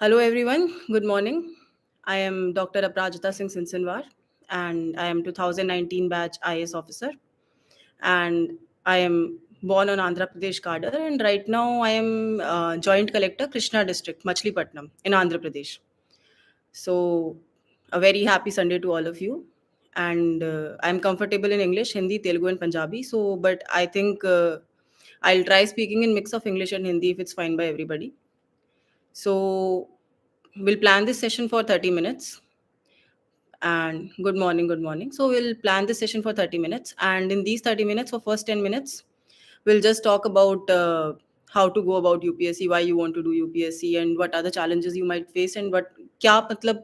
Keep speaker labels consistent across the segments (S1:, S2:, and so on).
S1: Hello, everyone. Good morning. I am Dr. Aprajita Singh Sinsanwar, and I am 2019 batch IS officer. And I am born on Andhra Pradesh cadre, and right now I am Joint Collector, Krishna District, Machilipatnam, in Andhra Pradesh. So, a very happy Sunday to all of you. And I'm comfortable in English, Hindi, Telugu, and Punjabi. So, but I think I'll try speaking in mix of English and Hindi if it's fine by everybody. So, we'll plan this session for 30 minutes. And good morning, good morning. So, we'll plan this session for 30 minutes. And in these 30 minutes, for first 10 minutes, we'll just talk about how to go about UPSC, why you want to do UPSC, and what are the challenges you might face, and what क्या मतलब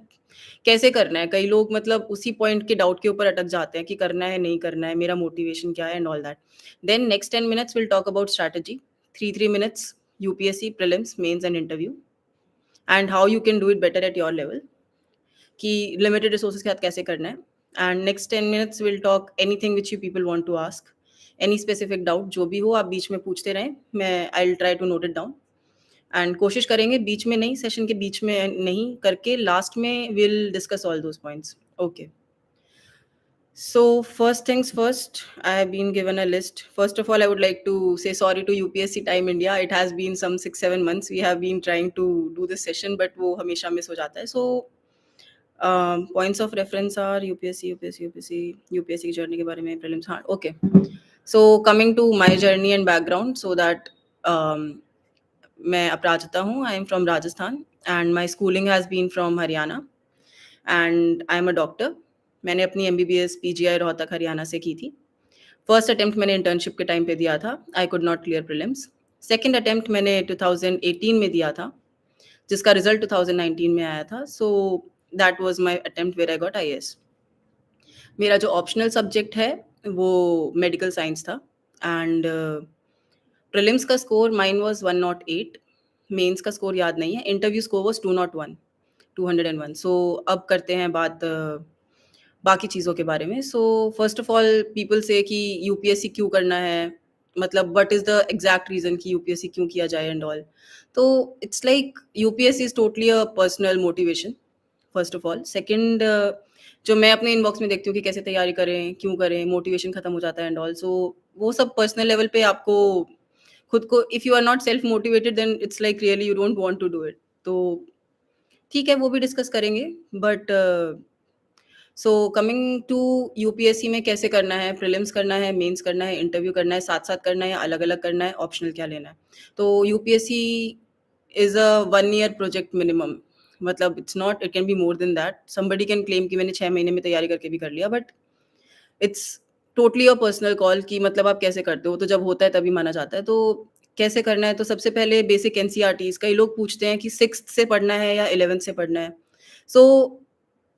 S1: कैसे करना है. कई लोग मतलब उसी point के डाउट के ऊपर अटक जाते हैं कि करना है नहीं करना है, मेरा मोटिवेशन क्या है, and all that. Then next 10 minutes we'll talk about strategy. 3 minutes UPSC prelims, mains, and interview, and how you can do it better at your level, कि लिमिटेड रिसोर्सेज के साथ कैसे करना है. And next 10 minutes will talk anything which you people want to ask, any specific doubt जो भी हो आप बीच में पूछते रहें, मैं I will try to note it down. And कोशिश करेंगे बीच में नहीं, सेशन के बीच में नहीं करके लास्ट में will discuss all those points. Okay. So first things first, I have been given a list. First of all, I would like to say sorry to UPSC Time India. It has been some 6-7 months. We have been trying to do this session, but वो हमेशा miss हो जाता है. So points of reference are UPSC की journey के बारे में, prelims. हाँ, okay. So coming to my journey and background, so that मैं अपराजिता हूँ. I am from Rajasthan and my schooling has been from Haryana and I am a doctor. मैंने अपनी MBBS PGI Rohtak Haryana से की थी. फर्स्ट अटेम्प्ट मैंने internship के time पे दिया था. I could not clear prelims. Second attempt मैंने 2018 में दिया था, जिसका रिजल्ट 2019 में आया था. So that was my attempt where I got IAS. मेरा जो ऑप्शनल सब्जेक्ट है वो मेडिकल साइंस था. एंड प्रीलिम्स का स्कोर माइन वाज 108. मेंस का स्कोर याद नहीं है. Interview score was 201. सो अब करते हैं बात बाकी चीज़ों के बारे में. So first of all people से कि यूपीएससी क्यों करना है, मतलब what is the exact reason कि यूपीएससी क्यों किया जाए एंड ऑल. तो it's like UPSC is totally a personal motivation first of all. Second, जो मैं अपने इनबॉक्स में देखती हूँ कि कैसे तैयारी करें, क्यों करें, मोटिवेशन खत्म हो जाता है एंड ऑल. सो वो सब पर्सनल लेवल पे आपको खुद को, if you are not self motivated then it's like really you don't want to do it. तो ठीक है, वो भी डिस्कस करेंगे. But so coming to UPSC में कैसे करना है, प्रीलिम्स करना है, मेंस करना है, इंटरव्यू करना है, साथ साथ करना है या अलग अलग करना है, ऑप्शनल क्या लेना है. तो UPSC is a 1 year project minimum. मतलब it's not, it can be more than that. Somebody can claim कि मैंने 6 महीने में तैयारी करके भी कर लिया, but it's totally a personal call कि मतलब आप कैसे करते हो. तो जब होता है तभी माना जाता है. तो कैसे करना है, तो सबसे पहले बेसिक एनसीईआरटीज. कई लोग पूछते हैं कि 6th से पढ़ना है या 11th से पढ़ना है. सो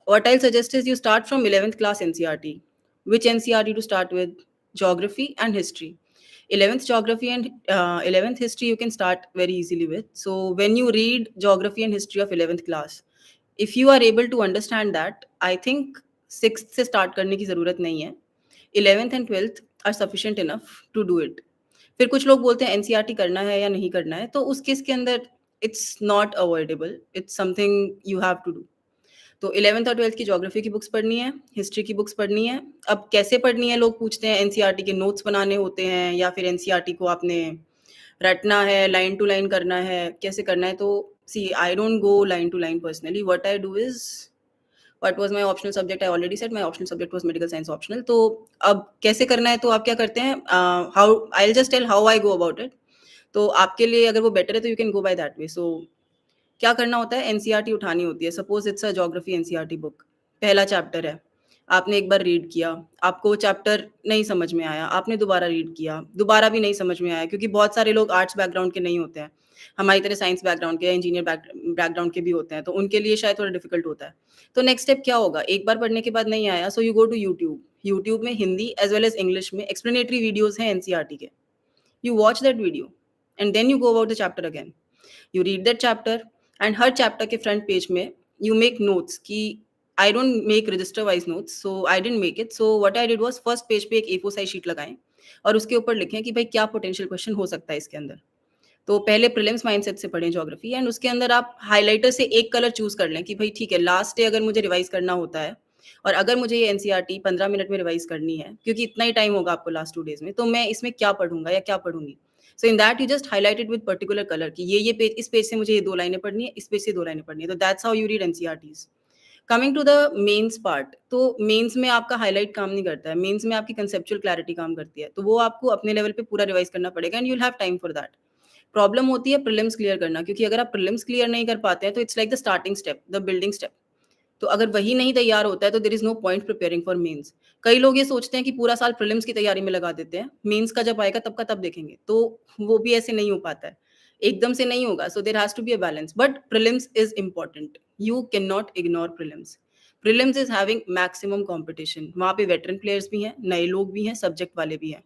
S1: what I'll suggest is you start from 11th class NCERT. Which NCERT to start with? Geography and history. 11th geography and 11th history you can start very easily with. So when you read geography and history of 11th class, if you are able to understand that, I think 6th से start करने की ज़रूरत नहीं है. 11th and 12th are sufficient enough to do it. फिर कुछ लोग बोलते हैं NCERT करना है या नहीं करना है. तो उस केस के अंदर it's not avoidable. It's something you have to do. तो 11th और 12th की ज्योग्राफी की बुक्स पढ़नी है, हिस्ट्री की बुक्स पढ़नी है. अब कैसे पढ़नी है, लोग पूछते हैं. एनसीईआरटी के नोट्स बनाने होते हैं या फिर एनसीईआरटी को आपने रटना है, लाइन टू लाइन करना है, कैसे करना है. तो see I don't go line to line personally. What I do is, what was my optional subject, I already said my optional subject was medical science optional. तो अब कैसे करना है, तो आप क्या करते हैं, how I will just tell how I go about it. तो आपके लिए अगर वो बेटर है तो you can go by that way. So क्या करना होता है, एनसीईआरटी उठानी होती है. Suppose it's a geography NCERT book. पहला चैप्टर है, आपने एक बार रीड किया, आपको वो चैप्टर नहीं समझ में आया, आपने दोबारा रीड किया, दोबारा भी नहीं समझ में आया, क्योंकि बहुत सारे लोग आर्ट्स बैकग्राउंड के नहीं होते हैं, हमारी तरह साइंस बैकग्राउंड के या इंजीनियर बैकग्राउंड के भी होते हैं. तो उनके लिए शायद थोड़ा डिफिकल्ट होता है. तो नेक्स्ट स्टेप क्या होगा, एक बार पढ़ने के बाद नहीं आया, so you go to YouTube. YouTube में Hindi as well as English में एक्सप्लेनेटरी वीडियोज हैं एनसीईआरटी के. You watch that video and then you go about the chapter again. You read that chapter and her chapter के front page में you make notes कि I don't make register wise notes, so I didn't make it. So what I did was first page पे एक A4 size sheet लगाएं और उसके ऊपर लिखें कि भाई क्या potential question हो सकता है इसके अंदर. तो पहले प्रीलिम्स माइंडसेट से पढ़ें ज्योग्राफी एंड उसके अंदर आप हाइलाइटर से एक कलर चूज़ कर लें कि भई ठीक है, लास्ट डे अगर मुझे रिवाइज़ करना होता है और अगर मुझे ये एनसीईआरटी 15 मिनट में रिवाइज़ करनी है, क्योंकि इतना ही टाइम होगा आपको लास्ट 2 डेज़ में, तो मैं इसमें क्या पढ़ूँगा या क्या पढ़ूँगी? So in that you just highlight it with particular colour कि ये पेज, इस पेज से मुझे ये 2 लाइनें पढ़नी है, इस पेज से 2 लाइनें पढ़नी है। तो that's how you read NCERTs. Coming to the mains part, तो मेंस में आपका हाइलाइट काम नहीं करता है, मेंस में आपकी कंसेप्चुअल क्लैरिटी काम करती है, तो वो आपको अपने लेवल पे पूरा रिवाइज करना पड़ेगा and you will have time for that. Problem होती है प्रीलिम्स क्लियर करना, क्योंकि अगर आप प्रीलिम्स क्लियर नहीं कर पाते हैं तो it's like the starting step, the building step. तो अगर वही नहीं तैयार होता है तो there is no point preparing for mains. कई लोग ये सोचते हैं कि पूरा साल प्रीलिम्स की तैयारी में लगा देते हैं, मेंस का जब आएगा तब का तब देखेंगे, तो वो भी ऐसे नहीं हो पाता है, एकदम से नहीं होगा। So there has to be a balance, but prelims is important, you can not ignore prelims. Prelims is having maximum competition, वहाँ पे वेटरन प्लेयर्स भी हैं, नए लोग भी हैं, सब्जेक्ट वाले भी हैं।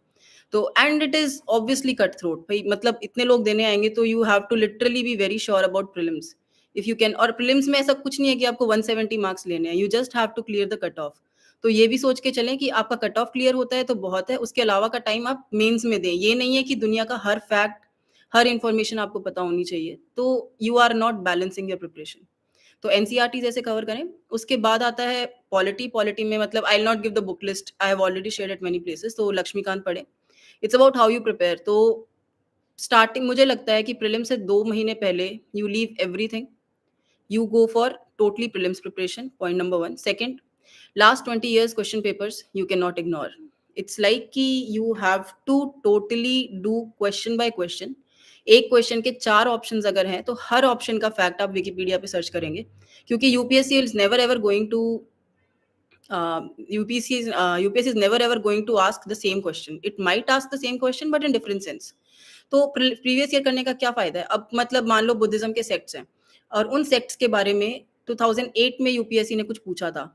S1: तो and it is obviously cut throat भाई, मतलब इतने लोग देने आएंगे तो you have to literally be very sure about prelims if you can. और प्रीलिम्स में ऐसा कुछ नहीं है कि आपको 170 मार्क्स लेने हैं, you just have to clear the cut off. तो ये भी सोच के चलें कि आपका कट ऑफ क्लियर होता है तो बहुत है, उसके अलावा का टाइम आप मेंस में दें। ये नहीं है कि दुनिया का हर फैक्ट, हर इंफॉर्मेशन आपको पता होनी चाहिए, तो you are not balancing your preparation. तो एनसीईआरटी जैसे कवर करें। उसके बाद आता है पॉलिटी। पॉलिटी में मतलब I will not give the book list, I have already shared at many places, तो लक्ष्मीकांत पढ़े। It's about how you prepare. तो स्टार्टिंग मुझे लगता है कि प्रीलिम से 2 महीने पहले you leave everything, you go for totally prelims preparation, point number 1. Second, last 20 years question papers you cannot ignore. It's like कि you have to totally do question by question. एक question के 4 options अगर हैं तो हर option का fact आप Wikipedia पे सर्च करेंगे, क्योंकि UPSC is never ever going to UPSC is never ever going to ask the same question. It might ask the same question but in different sense. तो प्रीवियस ईयर करने का क्या फायदा है? अब मतलब मान लो बुद्धिज्म के सेक्ट्स हैं और उन सेक्ट्स के बारे में 2008 में यूपीएससी ने कुछ पूछा था,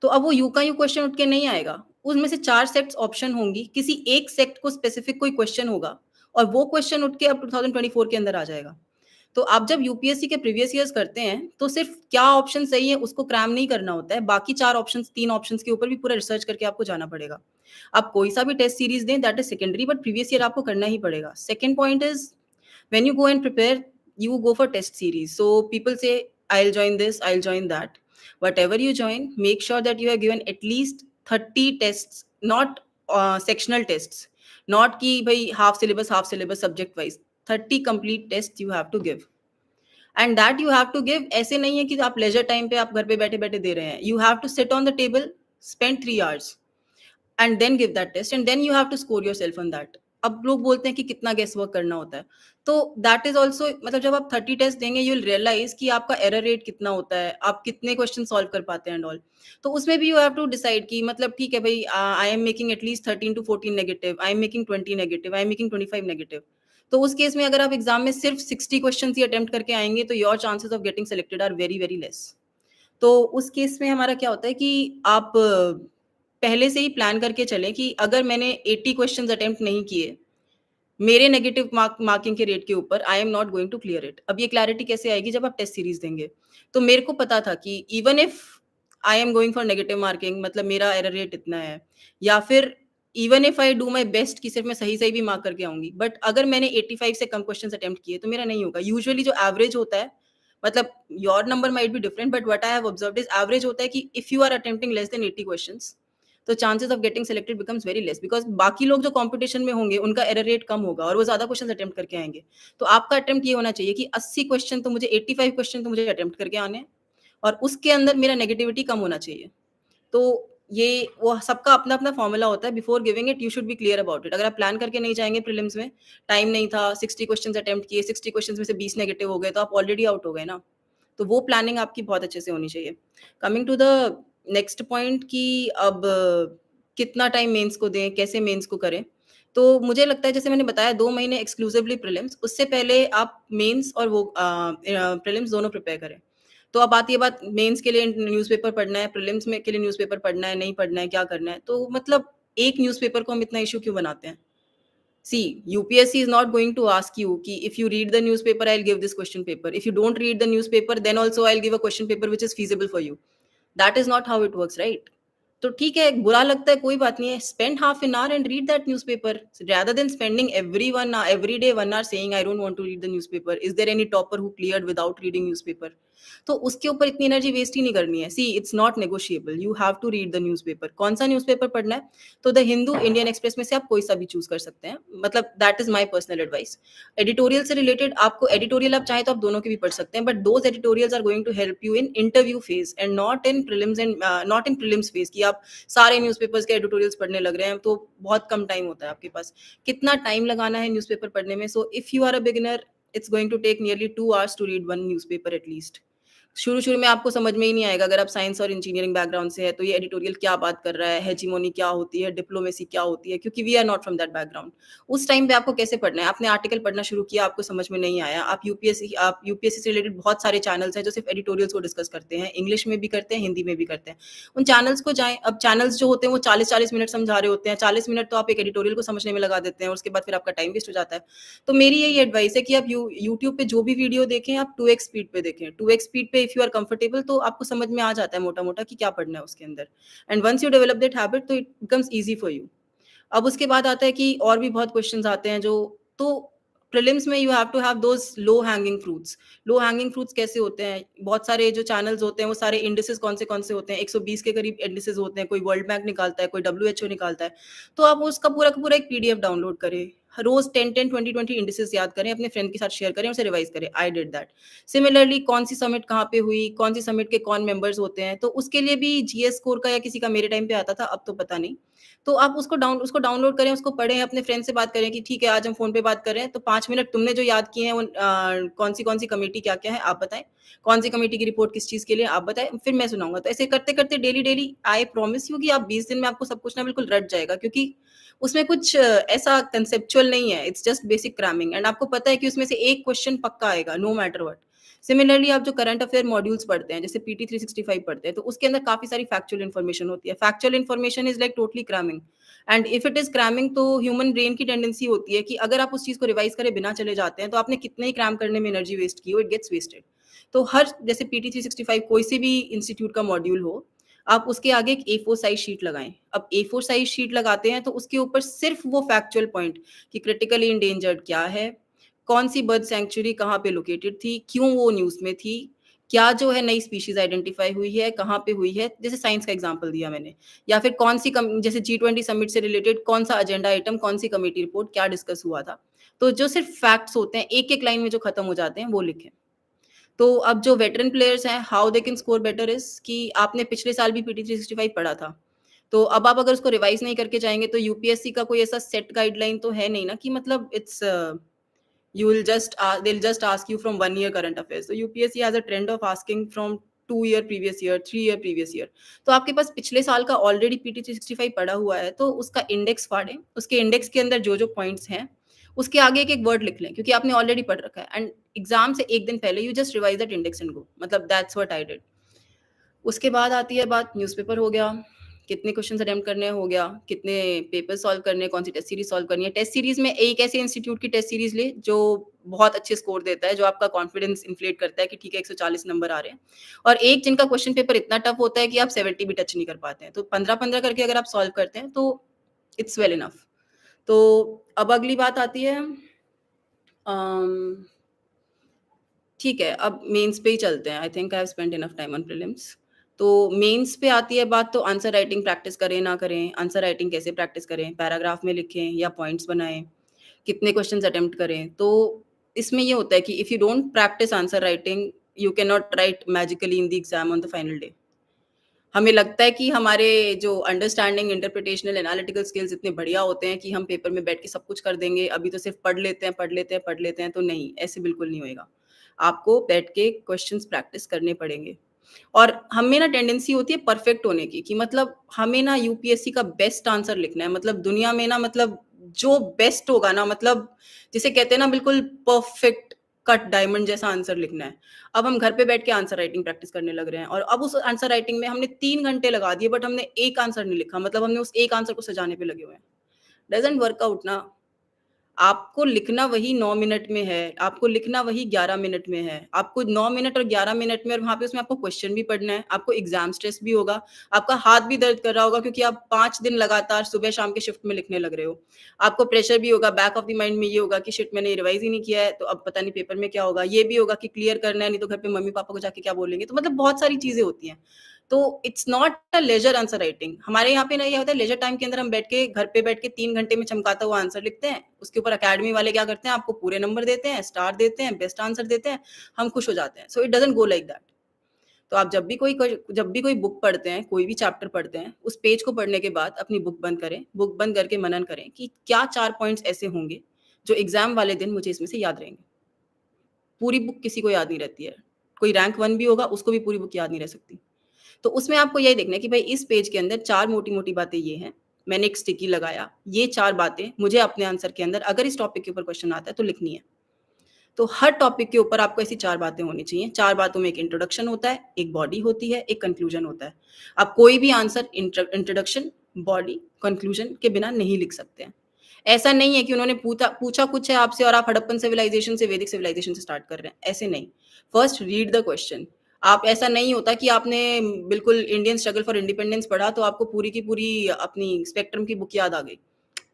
S1: तो अब वो यू का यू क्वेश्चन उठ के नहीं आएगा। उसमें से 4 सेक्ट्स ऑप्शन होंगी, किसी एक सेक्ट को स्पेसिफिक कोई क्वेश्चन होगा और वो क्वेश्चन उठ के अब 2024 के अंदर आ जाएगा। तो आप जब यूपीएससी के प्रीवियस ईयर्स करते हैं तो सिर्फ क्या ऑप्शन सही है उसको क्रैम नहीं करना होता है, बाकी 4 ऑप्शंस 3 ऑप्शंस के ऊपर भी पूरा रिसर्च करके आपको जाना पड़ेगा। आप कोई सा भी टेस्ट सीरीज दें that is secondary, but previous year आपको करना ही पड़ेगा। Second point is when you go and prepare, you go for test series. So people say, I'll join this, I'll join that. Whatever you join, make sure that you have given at least 30 tests, not sectional tests. Not कि भाई half syllabus subject wise. 30 complete tests you have to give. And that you have to give, ऐसे नहीं है कि आप leisure time पे आप घर पे बैठे बैठे दे रहे हैं. You have to sit on the table, spend 3 hours. And then give that test and then you have to score yourself on that. अब लोग बोलते हैं कि कितना गेस वर्क करना होता है, तो दैट इज ऑल्सो, मतलब जब आप 30 टेस्ट देंगे यू विल रियलाइज कि आपका एरर रेट कितना होता है, आप कितने क्वेश्चन सॉल्व कर पाते हैं एंड ऑल। तो उसमें भी यू हैव टू डिसाइड कि मतलब ठीक है भाई, I am making at least 13 to 14 negative, I am making 20 negative, I am making 25 negative. तो उस केस में अगर आप एग्जाम में सिर्फ 60 क्वेश्चन ही अटेम्प्ट करके आएंगे तो your chances of getting selected are very very less. तो उस केस में हमारा क्या होता है कि आप पहले से ही प्लान करके चलें कि अगर मैंने 80 क्वेश्चंस अटेम्प्ट नहीं किए मेरे नेगेटिव मार्किंग के रेट के ऊपर, I am not going to clear it. अब ये क्लैरिटी कैसे आएगी जब आप टेस्ट सीरीज देंगे। तो मेरे को पता था कि even if I am going for negative marking, मतलब मेरा एरर रेट इतना है, या फिर even if I do my best कि सिर्फ मैं सही सही भी मार्क करके आऊंगी, बट अगर मैंने 85 से कम क्वेश्चन अटेम्प्ट किए तो मेरा नहीं होगा। यूजुअली जो एवरेज होता है, मतलब your number might be different, but what I have observed is average होता है कि if you are attempting less than 80 questions, तो chances of getting selected becomes very less, because बाकी लोग जो कंपटीशन में होंगे उनका एरर रेट कम होगा और वो ज्यादा क्वेश्चन अटेम्प्ट करके आएंगे। तो आपका अटेम्प्ट ये होना चाहिए कि 80 क्वेश्चन तो मुझे 85 क्वेश्चन तो मुझे अटेम्प्ट करके आने हैं और उसके अंदर मेरा नेगेटिविटी कम होना चाहिए। तो ये वो सबका अपना अपना फॉर्मूला होता है। Before giving it you should be clear about it. अगर आप प्लान करके नहीं जाएंगे प्रीलिम्स में, टाइम नहीं था, 60 क्वेश्चन अटेम्प्ट किए, 60 क्वेश्चन में से 20 नेगेटिव हो गए, तो आप ऑलरेडी आउट हो गए ना। तो वो प्लानिंग आपकी बहुत अच्छे से होनी चाहिए। Coming to the next point कि अब कितना टाइम मेंस को दें, कैसे मेंस को करें। तो मुझे लगता है जैसे मैंने बताया 2 महीने एक्सक्लूसिवली प्रीलिम्स, उससे पहले आप मेंस और वो प्रीलिम्स दोनों प्रिपेयर करें। तो अब आती है बात, मेंस के लिए न्यूज़पेपर पढ़ना है, प्रीलिम्स में के लिए न्यूज़पेपर पढ़ना है, नहीं पढ़ना है, क्या करना है? तो मतलब एक न्यूज़पेपर को हम इतना इश्यू क्यों बनाते हैं? See, UPSC is not going to ask you कि if you read the newspaper, I'll give this question paper. If you don't read the newspaper, then also I'll give a question paper which is feasible for you. That is not how it works, right? तो ठीक है, बुरा लगता है, कोई बात नहीं है, spend half an hour and read that newspaper rather than spending every day 1 hour saying I don't want to read the newspaper. Is there any topper who cleared without reading newspaper? तो उसके ऊपर इतनी energy waste ही नहीं करनी है। See it's not negotiable, you have to read the newspaper. कौन-सा newspaper पढ़ना है? तो द हिंदू, इंडियन एक्सप्रेस में से आप कोई सा भी चूज़ कर सकते हैं। मतलब that is my personal advice. Editorial से रिलेटेड आपको एडिटोरियल आप चाहें तो आप दोनों के भी पढ़ सकते हैं, but those editorials are going to help you in interview phase and not in prelims phase कि आप सारे न्यूज़पेपर्स के एडिटोरियल्स पढ़ने लग रहे हैं, तो बहुत कम टाइम होता है आपके पास। कितना टाइम लगाना है न्यूज़पेपर पढ़ने में? So if you are a beginner, it's going to take nearly 2 hours to read 1 newspaper at least. शुरू-शुरू में आपको समझ में ही नहीं आएगा, अगर आप साइंस और इंजीनियरिंग बैकग्राउंड से हैं, तो ये एडिटोरियल क्या बात कर रहा है, हेजीमोनी क्या होती है, डिप्लोमेसी क्या होती है, क्योंकि we are not from that background. उस टाइम पे आपको कैसे पढ़ना है? आपने आर्टिकल पढ़ना शुरू किया, आपको समझ में नहीं आया, आप यूपीएससी से रिलेटेड बहुत सारे चैनल्स हैं जो सिर्फ एडिटोरियल्स को डिस्कस करते हैं, इंग्लिश में भी करते हैं, हिंदी में भी करते हैं। उन चैनल्स को जाएँ, अब चैनल्स जो होते हैं वो 40-40 मिनट समझा रहे होते हैं, 40 मिनट तो आप एक एडिटोरियल को समझने में लगा देते हैं और उसके बाद फिर आपका टाइम वेस्ट हो जाता है। तो मेरी यही एडवाइस है कि आप यूट्यूब पे जो भी वीडियो देखें, आप 2x स्पीड पे देखें। 2x स्पीड पे इफ यू आर कंफर्टेबल, तो आपको समझ में आ जाता है मोटा-मोटा कि क्या पढ़ना है उसके अंदर। And once you develop that habit, तो it becomes easy for you. अब उसके बाद आता है कि और भी बहुत क्वेश्चंस आते हैं जो, तो प्रीलिम्स में you have to have those low hanging fruits. Low hanging fruits कैसे होते हैं? बहुत सारे जो चैनल्स होते हैं, वो सारे इंडिसेस कौन से होते हैं? 120 के करीब इंडिसेस होते हैं, कोई वर्ल्ड बैंक निकालता है, कोई डब्ल्यूएचओ निकालता है। तो आप उसका पूरा का पूरा एक पीडीएफ डाउनलोड करें। रोज़ 10-10, 20-20 इंडिसेस याद करें, अपने फ्रेंड के साथ शेयर करें, उसे रिवाइज़ करें। I did that. सिमिलरली कौन-सी समिट कहाँ पे हुई, कौन-सी समिट के कौन मेंबर्स होते हैं, तो उसके लिए भी जीएस स्कोर का या किसी का मेरे टाइम पे आता था, अब तो पता नहीं। तो आप उसको डाउनलोड करें, उसको पढ़ें, अपने फ्रेंड से बात करें कि ठीक है, आज हम फ़ोन पे बात कर रहे हैं, तो 5 मिनट तुमने जो याद किए हैं, कौन-सी कमेटी क्या-क्या है, आप बताएँ। कौन-सी कमेटी की रिपोर्ट किस चीज़ के लिए, आप बताएँ, फिर मैं सुनाऊँगा। तो ऐसे करते-करते डेली-डेली आई प्रॉमिस यू कि आप 20 दिन में आपको सब कुछ ना बिल्कुल रट जाएगा, क्योंकि उसमें कुछ ऐसा कंसेप्चुअल नहीं है, it's just basic cramming and आपको पता है कि उसमें से एक क्वेश्चन पक्का आएगा, नो मैटर व्हाट। सिमिलरली आप जो करंट अफेयर मॉड्यूल्स पढ़ते हैं, जैसे पीटी 365 पढ़ते हैं, तो उसके अंदर काफ़ी सारी फैक्चुअल इन्फॉर्मेशन होती है। Factual information is like totally cramming and if it is cramming, तो ह्यूमन ब्रेन की टेंडेंसी होती है कि अगर आप उस चीज़ को रिवाइज़ करे बिना चले जाते हैं, तो आपने कितने ही क्रैम करने में एनर्जी वेस्ट की हो, इट गेट्स वेस्टेड। तो हर जैसे पीटी 365 कोई से भी इंस्टीट्यूट का मॉड्यूल हो, आप उसके आगे एक ए4 साइज़ शीट लगाएँ। अब ए4 साइज़ शीट लगाते हैं, तो उसके ऊपर सिर्फ़ वो फैक्चुअल पॉइंट कि क्रिटिकली एंडेंजर्ड क्या है, कौन-सी बर्ड सैंक्चुरी कहाँ पे लोकेटेड थी, क्यों वो न्यूज़ में थी, क्या जो है नई स्पीशीज़ आइडेंटिफ़ाई हुई है, कहाँ पे हुई है, जैसे साइंस का एग्ज़ाम्पल दिया मैंने। या फिर कौन-सी कम जैसे जी20 समिट से रिलेटेड कौन-सा एजेंडा आइटम, कौन-सी कमेटी रिपोर्ट, क्या डिस्कस हुआ था। तो जो सिर्फ़ फैक्ट्स होते हैं, एक-एक लाइन में जो खत्म हो जाते हैं, वो लिखें। तो अब जो वेटरन प्लेयर्स हैं, how they can score better is कि आपने पिछले साल भी पीटी 365 पढ़ा था। तो अब आप अगर उसको रिवाइज़ नहीं करके जाएँगे, तो यूपीएससी का कोई ऐसा सेट गाइडलाइन तो है नहीं ना कि मतलब it's you will just they'll just ask you from 1 year current affairs. So UPSC has a trend of asking from 2 year previous year, 3 year previous year. तो आपके पास पिछले साल का ऑलरेडी पीटी 365 पड़ा हुआ है, तो उसका इंडेक्स फाड़ें, उसके इंडेक्स के अंदर जो पॉइंट्स हैं, उसके आगे एक-एक वर्ड लिख लें, क्योंकि आपने ऑलरेडी पढ़ रखा है एंड एग्ज़ाम से 1 दिन पहले you just revise that index and go, मतलब दैट्स व्हाट आई डिड। उसके बाद आती है बात, न्यूज़पेपर हो गया, कितने क्वेश्चन्स अटेम्प्ट करने हैं हो गया, कितने पेपर सॉल्व करने हैं, कौन-सी टेस्ट सीरीज़ सॉल्व करनी है। टेस्ट सीरीज़ में एक ऐसे इंस्टीट्यूट की टेस्ट सीरीज़ लें जो बहुत अच्छे स्कोर देता है, जो आपका कॉन्फिडेंस इन्फ्लेट करता है कि ठीक है 140 नंबर आ रहे हैं। और एक जिनका क्वेश्चन पेपर इतना टफ होता है कि आप 70 भी टच नहीं कर पाते हैं। तो 15-15 करके अगर आप सॉल्व करते हैं, तो इट्स वेल इनफ। तो अब अगली बात आती है, अम ठीक है, अब मेंस पे ही चलते हैं। आई think I have spent enough time on prelims. तो मेंस पे आती है बात, तो आंसर राइटिंग प्रैक्टिस करें, ना करें? आंसर राइटिंग कैसे प्रैक्टिस करें? पैराग्राफ में लिखें या पॉइंट्स बनाएँ? कितने क्वेश्चन्स अटेम्प्ट करें? तो इसमें ये होता है कि if you don't practice answer writing, you can not right magically in the exam on the final day. हमें लगता है कि हमारे जो अंडरस्टैंडिंग, इंटरप्रिटेशनल, एनालिटिकल स्किल्स इतने बढ़िया होते हैं कि हम पेपर में बैठ के सब कुछ कर देंगे, अभी तो सिर्फ़ पढ़ लेते हैं, तो नहीं, ऐसे बिल्कुल नहीं होएगा। आपको बैठ के क्वेश्चन्स प्रैक्टिस करने पड़ेंगे। और हमें ना टेंडेंसी होती है परफेक्ट होने की, कि मतलब हमें ना यूपीएससी का बेस्ट आंसर लिखना है, मतलब दुनिया में ना, मतलब जो बेस्ट होगा ना, मतलब जिसे कहते हैं ना बिल्कुल परफेक्ट कट डायमंड जैसा आंसर लिखना है। अब हम घर पे बैठ के आंसर राइटिंग प्रैक्टिस करने लग रहे हैं और अब उस आंसर राइटिंग में हमने 3 घंटे लगा दिए, बट हमने एक आंसर नहीं लिखा, मतलब हमने उस एक आंसर को सजाने पे लगे हुए हैं। डज़न्ट वर्क आउट ना। आपको लिखना वही 9 मिनट में है, आपको लिखना वही 11 मिनट में है। आपको 9 मिनट और 11 मिनट में और वहाँ पे उसमें आपको क्वेश्चन भी पढ़ना है, आपको एग्ज़ाम स्ट्रेस भी होगा, आपका हाथ भी दर्द कर रहा होगा क्योंकि आप 5 दिन लगातार सुबह-शाम के शिफ्ट में लिखने लग रहे हो। आपको प्रेशर भी होगा, बैक ऑफ द माइंड में ये होगा कि शिट मैंने रिवाइज़ ही नहीं किया है, तो अब पता नहीं पेपर में क्या होगा। ये भी होगा कि क्लियर करना है, नहीं तो घर पे मम्मी-पापा को जाके क्या बोलेंगे। तो मतलब बहुत सारी चीज़ें होती हैं। तो it's not a ledger answer writing. हमारे यहाँ पे ना ये होता है लेजर टाइम के अंदर हम बैठ के घर पे बैठ के 3 घंटे में चमकाता हुआ आंसर लिखते हैं। उसके ऊपर अकेडमी वाले क्या करते हैं आपको पूरे नंबर देते हैं, स्टार देते हैं, बेस्ट आंसर देते हैं, हम खुश हो जाते हैं। So it doesn't go like that. तो आप जब भी कोई बुक पढ़ते हैं, कोई भी चैप्टर पढ़ते हैं, उस पेज को पढ़ने के बाद अपनी बुक बंद करें, बुक बंद करके मनन करें कि क्या 4 पॉइंट्स ऐसे होंगे जो एग्ज़ाम वाले दिन मुझे इसमें से याद रहेंगे। पूरी बुक किसी को याद नहीं रहती है। कोई रैंक 1 भी होगा, उसको भी पूरी बुक याद नहीं रह सकती। तो उसमें आपको यही देखना है कि भाई इस पेज के अंदर 4 मोटी-मोटी बातें ये हैं, मैंने एक स्टिकी लगाया, ये 4 बातें मुझे अपने आंसर के अंदर अगर इस टॉपिक के ऊपर क्वेश्चन आता है तो लिखनी है। तो हर टॉपिक के ऊपर आपको ऐसी 4 बातें होनी चाहिए। 4 बातों में एक इंट्रोडक्शन होता है, एक बॉडी होती है, एक कंक्लूजन होता है। आप कोई भी आंसर इंट्रोडक्शन, बॉडी, कंक्लूजन के बिना नहीं लिख सकते हैं। ऐसा नहीं है कि उन्होंने पूछा कुछ है आपसे और आप हड़प्पन सिविलाइजेशन से वैदिक सिविलाइजेशन से स्टार्ट कर रहे हैं, ऐसे नहीं। First read the question. आप ऐसा नहीं होता कि आपने बिल्कुल इंडियन स्ट्रगल फॉर इंडिपेंडेंस पढ़ा तो आपको पूरी की पूरी अपनी स्पेक्ट्रम की बुक याद आ गई।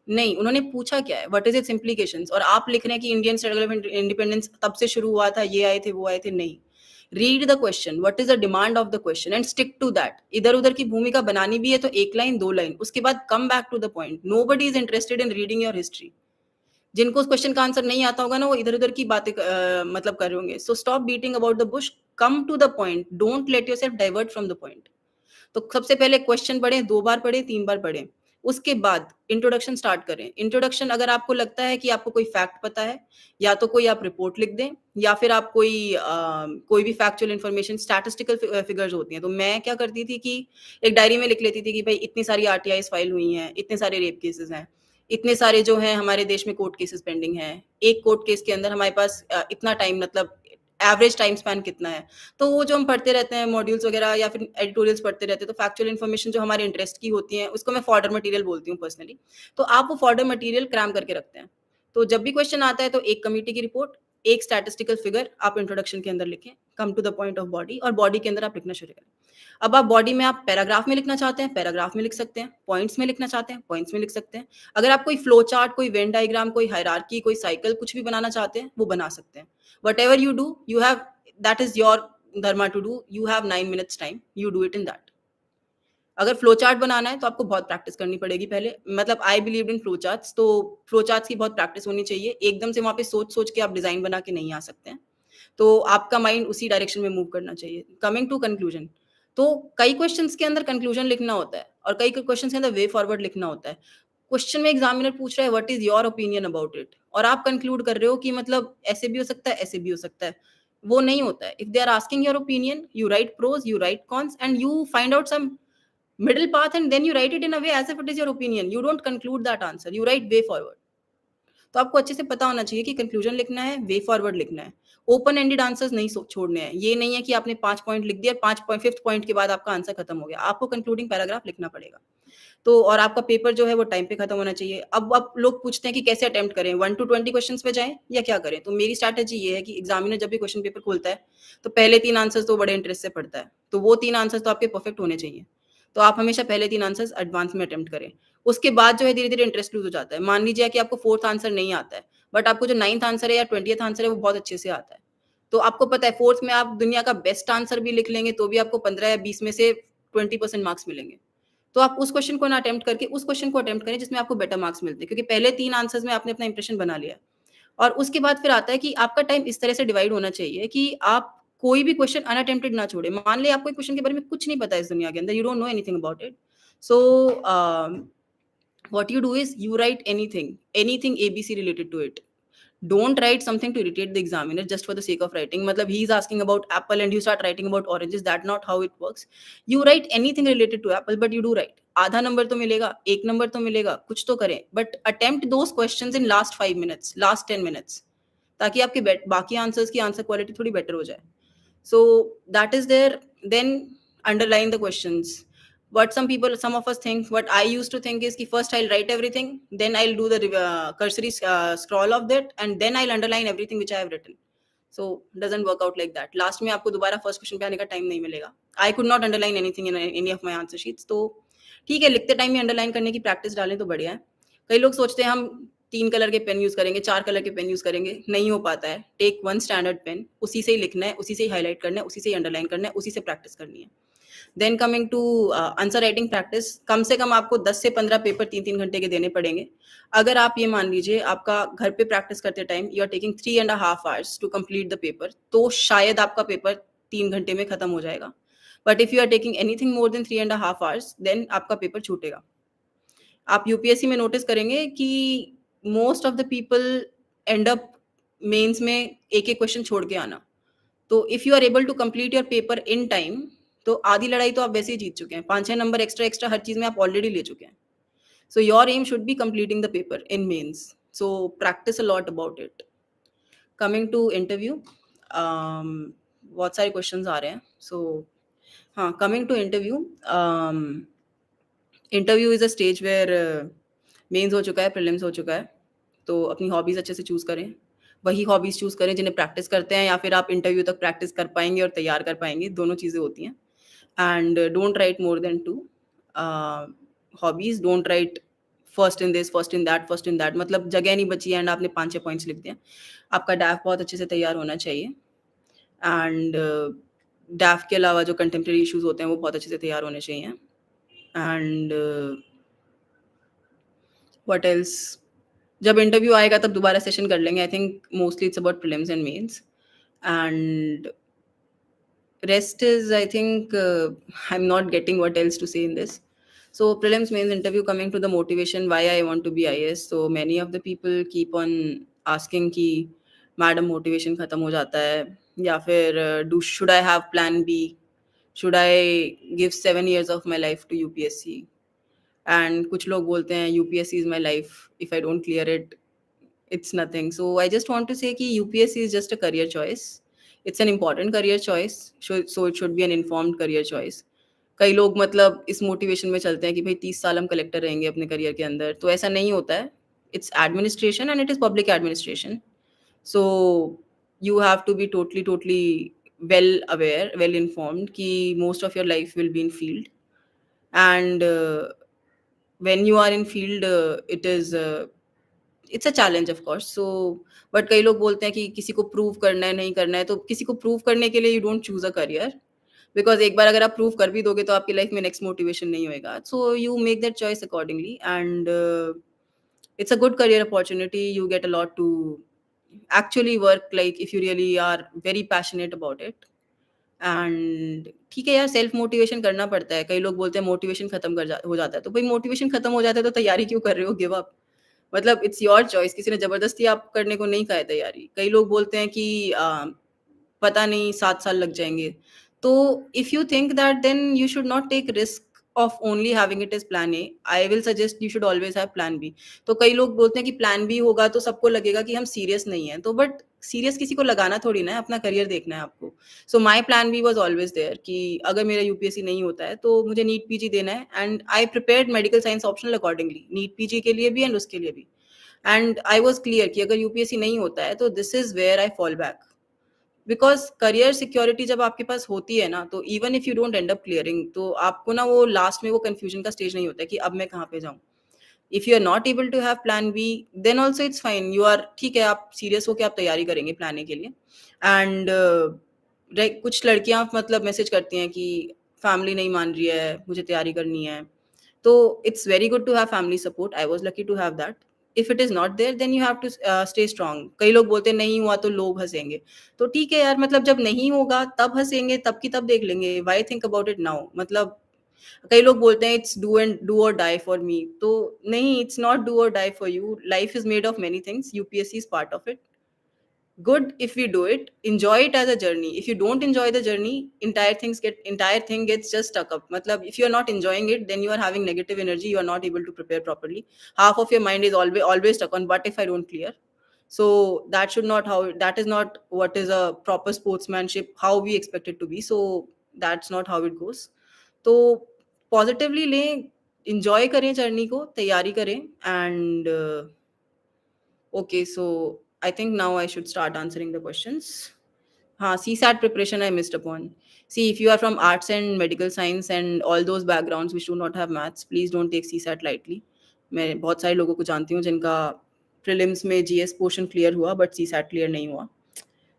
S1: नहीं, उन्होंने पूछा क्या है? What is it's implications? और आप लिख रहे हैं कि इंडियन स्ट्रगल ऑफ इंडिपेंडेंस तब से शुरू हुआ था, ये आए थे, वो आए थे, नहीं। Read the question, what is the demand of the question and stick to that. इधर-उधर की भूमिका बनानी भी है तो 1 लाइन, 2 लाइन, उसके बाद come back to the point. Nobody is interested in reading your history. जिनको उस क्वेश्चन का आंसर नहीं आता होगा ना, वो इधर-उधर की बातें मतलब कर रहे होंगे। So stop beating about the bush, come to the point, don't let yourself divert from the point. तो सबसे पहले क्वेश्चन पढ़ें, 2 बार पढ़ें, 3 बार पढ़ें। उसके बाद इंट्रोडक्शन स्टार्ट करें। इंट्रोडक्शन अगर आपको लगता है कि आपको कोई फैक्ट पता है, या तो कोई आप रिपोर्ट लिख दें या फिर आप कोई भी फैक्चुअल इन्फॉर्मेशन स्टैटिस्टिकल फिगर्स होती हैं। तो मैं क्या करती थी कि एक डायरी में लिख लेती थी कि भई इतनी सारी आरटीआईज़ फाइल हुई हैं, इतने सारे रेप केसेज़ हैं, इतने सारे जो हैं हमारे देश में कोर्ट केसेज़ पेंडिंग हैं। एक कोर्ट केस के अंदर हमारे पास इतना टाइम मतलब एवरेज टाइम स्पैन कितना है। तो वो जो हम पढ़ते रहते हैं मॉड्यूल्स वगैरह या फिर एडिटोरियल्स पढ़ते रहते हैं, तो फैक्चुअल इन्फॉर्मेशन जो हमारे इंटरेस्ट की होती है, उसको मैं फॉडर मटेरियल बोलती हूँ पर्सनली। तो आप वो फॉडर मटेरियल क्रैम करके रखते हैं। तो जब भी क्वेश्चन आता है तो एक कमिटी की रिपोर्ट, एक स्टैटिस्टिकल फिगर आप इंट्रोडक्शन के अंदर लिखें, come to the point of body, और बॉडी के अंदर आप लिखना शुरू करें। अब आप बॉडी में आप पैराग्राफ में लिखना चाहते हैं, पैराग्राफ में लिख सकते हैं, पॉइंट्स में लिखना चाहते हैं, पॉइंट्स में लिख सकते हैं। अगर आप कोई फ्लो चार्ट, कोई वेन डायग्राम, कोई हायरार्की, कोई साइकिल कुछ भी बनाना चाहते हैं, वो बना सकते हैं। Whatever you do, you have that is your dharma to do. You have 9 minutes time, you do it in that. अगर फ्लो चार्ट बनाना है तो आपको बहुत प्रैक्टिस करनी पड़ेगी पहले। मतलब I believe in flow charts, तो फ्लो चार्ट्स की बहुत प्रैक्टिस होनी चाहिए। एकदम से वहाँ पे सोच-सोच के आप डिज़ाइन बना के नहीं आ सकते हैं। तो आपका माइंड उसी डायरेक्शन में मूव करना चाहिए। कमिंग टू कंक्लूजन, तो कई क्वेश्चंस के अंदर कंक्लूजन लिखना होता है और कई क्वेश्चंस के अंदर वे फॉरवर्ड लिखना होता है। क्वेश्चन में एग्जामिनर पूछ रहा है what is your opinion about it, और आप कंक्लूड कर रहे हो कि मतलब ऐसे भी हो सकता है, ऐसे भी हो सकता है। वो नहीं होता है। If they are asking your opinion, you write pros, you write cons and you find out some middle path and then you write it in a way as if it is your opinion. You don't conclude that answer. You write way forward. तो आपको अच्छे से पता होना चाहिए कि conclusion लिखना है, वे फॉरवर्ड लिखना है। ओपन एंडेड आंसर्स नहीं छोड़ने हैं। ये नहीं है कि आपने 5 पॉइंट लिख दिया, 5th पॉइंट के बाद आपका आंसर खत्म हो गया। आपको कंक्लूडिंग पैराग्राफ लिखना पड़ेगा। तो और आपका पेपर जो है वो टाइम पे खत्म होना चाहिए। अब लोग पूछते हैं कि कैसे अटेम्प्ट करें, 1 टू 20 क्वेश्चंस पे जाएँ या क्या करें? तो मेरी स्ट्रैटेजी ये है कि एग्जामिनर जब भी क्वेश्चन पेपर खोलता है, तो पहले 3 आंसर्स तो बड़े इंटरेस्ट से पढ़ता है। तो वो 3 आंसर्स तो आपके परफेक्ट होने चाहिए। तो आप हमेशा पहले 3 आंसर्स एडवांस में अटेम्प्ट करें। उसके बाद जो है धीरे-धीरे इंटरेस्ट लूज़ हो जाता है। मान लीजिए कि आपको 4th आंसर नहीं आता है, बट आपको जो 9th आंसर है या 20th आंसर है वो बहुत अच्छे से आता है। तो आपको पता है 4th में आप दुनिया का बेस्ट आंसर भी लिख लेंगे, तो भी आपको 15 या 20 में से 20% मार्क्स मिलेंगे। तो आप उस क्वेश्चन को ना अटेम्प्ट करके उस क्वेश्चन को अटेम्प्ट करें जिसमें आपको बेटर मार्क्स मिलते हैं, क्योंकि पहले 3 आंसर्स में आपने अपना इंप्रेशन बना लिया है। और उसके बाद फिर आता है कि आपका टाइम इस तरह से डिवाइड होना चाहिए कि आप कोई भी क्वेश्चन अनअटेम्प्टेड ना छोड़ें। मान लें आपको एक क्वेश्चन के बारे में कुछ नहीं पता है इस दुनिया के अंदर, you don't know anything about it. So what you do is you write anything ABC related to it. Don't write something to irritate the examiner just for the sake of writing. Matlab he is asking about apple and you start writing about oranges. That's not how it works. You write anything related to apple, but you do write. आधा number तो मिलेगा, एक number तो मिलेगा, कुछ तो करें, but attempt those questions in last 5 minutes, last 10 minutes, ताकि आपके बाकी आंसर्स की आंसर क्वालिटी थोड़ी बेटर हो जाए। So that is there. Then underline the questions. what some of us think, what I used to think is कि first I'll write everything, then I'll do the cursory scroll of that, and then I'll underline everything which I have written. So doesn't work out like that. Last में आपको दोबारा first question पे आने का time नहीं मिलेगा. I could not underline anything in any of my answer sheets. तो ठीक है, लिखते टाइम ही अंडरलाइन करने की प्रैक्टिस डालें तो बढ़िया है. कई लोग सोचते हैं हम 3 कलर के पेन यूज़ करेंगे, 4 कलर के पेन यूज़ करेंगे, नहीं हो पाता है. टेक वन स्टैंडर्ड पेन, उसी से ही लिखना है, उसी से ही हाइलाइट करना है, उसी से ही अंडरलाइन करना है, उसी से प्रैक्टिस करनी है. Then coming to answer writing practice, कम से कम आपको 10 से 15 पेपर 3-3 घंटे के देने पड़ेंगे. अगर आप ये मान लीजिए आपका घर पे प्रैक्टिस करते time you are taking 3.5 hours to complete the paper, तो शायद आपका पेपर 3 घंटे में खत्म हो जाएगा. But if you are taking anything more than 3.5 hours, देन आपका पेपर छूटेगा. आप यूपीएससी में नोटिस करेंगे कि most of the people end up mains में एक एक क्वेश्चन छोड़ के आना. तो if you are able to complete your paper in time, तो आधी लड़ाई तो आप वैसे ही जीत चुके हैं. 5-6 नंबर एक्स्ट्रा एक्स्ट्रा हर चीज में आप ऑलरेडी ले चुके हैं. So your aim should be completing the paper in mains. So practice a lot about it. Coming to interview, बहुत सारे क्वेश्चंस आ रहे हैं. सो हाँ, coming to interview, interview is a stage where mains हो चुका है, प्रीलिम्स हो चुका है. तो अपनी हॉबीज अच्छे से चूज करें. वही हॉबीज चूज करें जिन्हें प्रैक्टिस करते हैं, या फिर आप इंटरव्यू तक प्रैक्टिस कर पाएंगे और तैयार कर पाएंगे. दोनों चीज़ें होती हैं. And don't write more than 2 hobbies. Don't write first in this, first in that, first in that. मतलब जगह नहीं बची एंड आपने 5-6 पॉइंट्स लिख दिए. आपका डैफ बहुत अच्छे से तैयार होना चाहिए. एंड डैफ के अलावा जो कंटेम्प्रेरी इश्यूज होते हैं वो बहुत अच्छे से तैयार होने चाहिए. एंड व्हाट एल्स, जब इंटरव्यू आएगा तब दोबारा सेशन कर लेंगे. I think mostly it's about prelims and mains. And rest is, I think, I'm not getting what else to say in this. So prelims, mains, interview. Coming to the motivation why I want to be IAS, so many of the people keep on asking कि madam motivation खत्म हो जाता है, या फिर do should I have plan B, should I give 7 years of my life to UPSC. And कुछ लोग बोलते हैं UPSC is my life, if I don't clear it it's nothing. So I just want to say कि UPSC is just a career choice. It's an important career choice. So it should be an informed career choice. कई लोग मतलब इस motivation में चलते हैं कि भाई 30 साल हम कलेक्टर रहेंगे अपने करियर के अंदर, तो ऐसा नहीं होता है. It's administration and it is public administration. So you have to be totally well aware, well informed कि most of your life will be in field. And when you are in field, it's a challenge of course. So but कई लोग बोलते हैं कि किसी को prove करना है, नहीं करना है. तो किसी को प्रूव करने के लिए you don't choose a career, because एक बार अगर आप प्रूव कर भी दोगे तो आपकी लाइफ में नेक्स्ट मोटिवेशन नहीं होएगा. So you make that choice accordingly. And it's a good career opportunity. You get a lot to actually work, like if you really are very passionate about it. And ठीक है यार, self motivation करना पड़ता है. कई लोग बोलते हैं मोटिवेशन खत्म हो जाता है. तो भाई मोटिवेशन खत्म हो जाता है तो तैयारी क्यों कर रहे हो? Give up. मतलब इट्स योर चॉइस. किसी ने जबरदस्ती आप करने को नहीं कहा है तैयारी. कई लोग बोलते हैं कि पता नहीं 7 साल लग जाएंगे. तो if you think that, then you should not take risk of only having it as plan A. I will suggest you should always have plan B. तो कई लोग बोलते हैं कि प्लान बी होगा तो सबको लगेगा कि हम सीरियस नहीं है. तो बट सीरियस किसी को लगाना थोड़ी ना है, अपना करियर देखना है आपको. So my plan B was always there कि अगर मेरा यूपीएससी नहीं होता है तो मुझे नीट पीजी देना है. And I prepared medical science optional accordingly, NEET PG के लिए भी एंड उसके लिए भी. एंड आई वॉज क्लियर कि अगर यूपीएससी नहीं होता है तो this is where I fall back. Because career security जब आपके पास होती है ना, तो even if you don't end up clearing, तो आपको ना वो लास्ट में वो कंफ्यूजन का स्टेज नहीं होता है कि अब मैं कहाँ पे जाऊँ. If you are not able to have plan B, then also it's fine. You are ठीक है, आप सीरियस होकर आप तैयारी करेंगे प्लान ए के लिए. एंड कुछ लड़कियां मतलब मैसेज करती हैं कि फैमिली नहीं मान रही है, मुझे तैयारी करनी है. तो it's very good to have family support. I was lucky to have that. If it is not there, then you have to stay strong. कई लोग बोलते हैं नहीं हुआ तो लोग हंसेंगे. तो ठीक है यार, मतलब जब नहीं होगा तब हंसेंगे, तब की तब देख लेंगे. Why think about it now? मतलब कई लोग बोलते हैं it's do or die for me. तो नहीं, it's not do or die for you. Life is made of many things. UPSC is part of it. Good if we do it. Enjoy it as a journey. If you don't enjoy the journey, entire thing gets just stuck up. Matlab, if you are not enjoying it, then you are having negative energy. You are not able to prepare properly. Half of your mind is always stuck on, but if I don't clear. So that is not what is a proper sportsmanship, how we expect it to be. So that's not how it goes. So positively लें, enjoy करें journey को, तैयारी करें and okay so I think now I should start answering the questions. हाँ, CSAT preparation I missed upon. See, if you are from arts and medical science and all those backgrounds which do not have maths, please don't take CSAT lightly. मैं बहुत सारे लोगों को जानती हूँ जिनका prelims में जीएस पोर्शन क्लियर हुआ बट सीसैट क्लियर नहीं हुआ.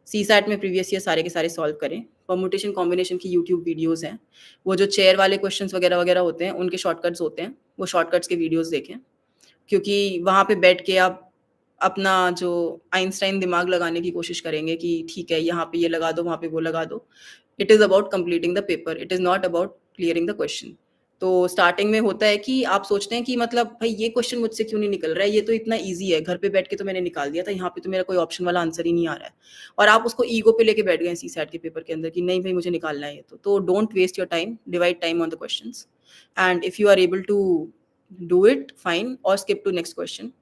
S1: सीसैट में प्रीवियस ईयर सारे के सारे सॉल्व करें. परमुटेशन कॉम्बिनेशन की यूट्यूब वीडियोस हैं. वो जो चेयर वाले क्वेश्चंस वगैरह वगैरह होते हैं उनके शॉर्टकट्स होते हैं, वो शॉर्टकट्स के वीडियोस देखें, क्योंकि वहाँ पे बैठ के आप अपना जो आइंस्टाइन दिमाग लगाने की कोशिश करेंगे कि ठीक है यहाँ पे ये लगा दो, वहाँ पे वो लगा दो. It is about completing the paper, it is not about clearing the question. तो स्टार्टिंग में होता है कि आप सोचते हैं कि मतलब भाई ये क्वेश्चन मुझसे क्यों नहीं निकल रहा है, ये तो इतना ईजी है, घर पे बैठ के तो मैंने निकाल दिया था, यहाँ पे तो मेरा कोई ऑप्शन वाला आंसर ही नहीं आ रहा है. और आप उसको ईगो पे लेके बैठ गए सीसैट के पेपर के अंदर कि नहीं भाई मुझे निकालना है ये तो don't waste your time, divide time on the questions and if you are able to do it fine और स्किप टू नेक्स्ट क्वेश्चन.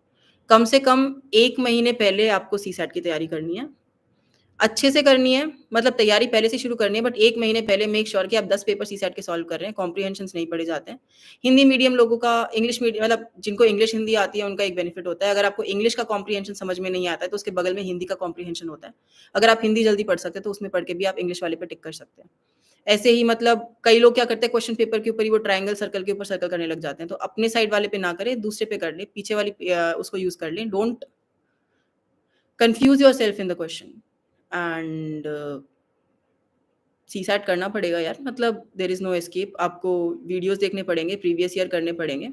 S1: कम से कम 1 महीने पहले आपको सीसैट की तैयारी करनी है. अच्छे से करनी है, मतलब तैयारी पहले से शुरू करनी है बट 1 महीने पहले मेक श्योर कि आप 10 पेपर सीसैट के सॉल्व कर रहे हैं, कॉम्प्रिहेंशन्स नहीं पढ़े जाते हैं. हिंदी मीडियम लोगों का इंग्लिश मीडियम मतलब जिनको इंग्लिश हिंदी आती है उनका एक बेनिफिट होता है. अगर आपको इंग्लिश का कॉम्प्रिहेंशन समझ में नहीं आता है तो उसके बगल में हिंदी का कॉम्प्रिहेंशन होता है. अगर आप हिंदी जल्दी पढ़ सकते हैं तो उसमें पढ़ के भी आप इंग्लिश वाले पे टिक कर सकते हैं. ऐसे ही मतलब कई लोग क्या करते हैं क्वेश्चन पेपर के ऊपर ही वो ट्रायंगल सर्कल के ऊपर सर्कल करने लग जाते हैं. तो अपने साइड वाले पे ना करें, दूसरे पे कर लें, पीछे वाली उसको यूज़ कर लें. Don't confuse yourself in the question and CSAT करना पड़ेगा यार, मतलब देयर इज़ नो एस्केप. आपको वीडियोज़ देखने पड़ेंगे, प्रीवियस ईयर करने पड़ेंगे.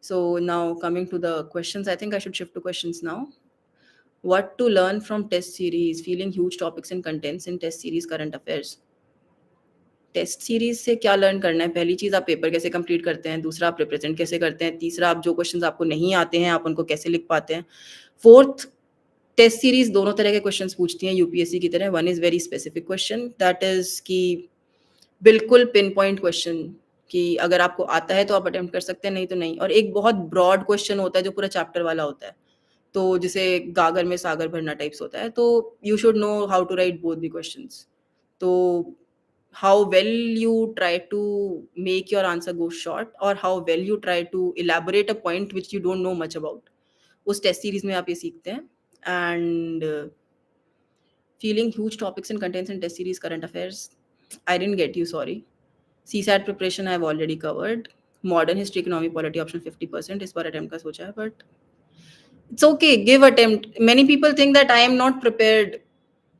S1: So now coming to the questions, I think I should shift to questions now. What to learn from test series? Feeling huge topics and contents in test series current affairs. Test series से क्या learn करना है? पहली चीज़ आप paper कैसे complete करते हैं, दूसरा आप रिप्रेजेंट कैसे करते हैं, तीसरा आप जो क्वेश्चंस आपको नहीं आते हैं आप उनको कैसे लिख पाते हैं. फोर्थ, टेस्ट सीरीज दोनों तरह के क्वेश्चंस पूछती हैं यूपीएससी की तरह. One is very specific question, that is कि बिल्कुल पिन पॉइंट क्वेश्चन कि अगर आपको आता है तो आप अटेम्प्ट कर सकते हैं, नहीं तो नहीं. और एक बहुत ब्रॉड क्वेश्चन होता है जो पूरा चैप्टर वाला होता है, तो जिसे गागर में सागर भरना टाइप्स होता है. तो you should know how to write both the questions. तो how well you try to make your answer go short or how well you try to elaborate a point which you don't know much about, उस test series में आप ये सीखते हैं. And feeling huge topics and contents in test series current affairs, I didn't get you, sorry. CSAT preparation I have already covered. Modern history economy polity option 50% इस बार attempt का सोचा है, but it's okay, give attempt. Many people think that I am not prepared